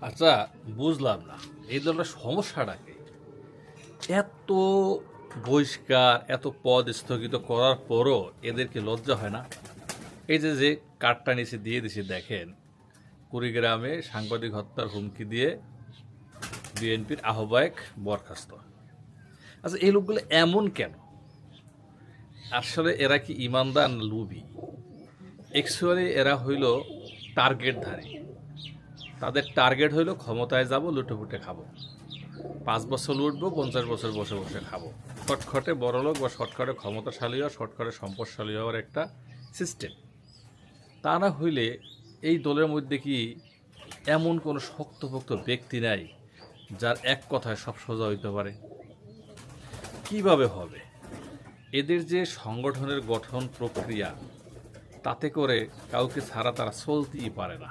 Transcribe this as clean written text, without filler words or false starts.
আচ্ছা, বুঝলাম না এই দলটার সমস্যাটা কি? এত বহিষ্কার, এত পদ স্থগিত করার পরও এদেরকে লজ্জা হয় না? এই যে যে কার্ডটা নিচে দিয়ে দিছি দেখেন, কুড়িগ্রামে সাংবাদিক হত্যার হুমকি দিয়ে বিএনপির আহ্বায়ক বরখাস্ত। আচ্ছা, এই লোকগুলো এমন কেন? আসলে এরা কি ইমানদার না লুবি? অ্যাকচুয়ালি এরা হইল টার্গেটধারী। তাদের টার্গেট হইল ক্ষমতায় যাব, লুটেপুটে খাবো, 5 বছর লুটবো, 50 বছর বসে বসে খাবো। শর্টকাটে বড়লোক বা শর্টকাটে ক্ষমতাশালী হওয়া, শর্টকাটে সম্পদশালী হওয়ার একটা সিস্টেম। তা না হইলে এই দলের মধ্যে কি এমন কোনো শক্তপোক্ত ব্যক্তি নাই যার এক কথায় সব সোজা হইতে পারে? কিভাবে হবে? এদের যে সংগঠনের গঠন প্রক্রিয়া, তাতে করে কাউকে ছাড়া তারা চলতেই পারে না।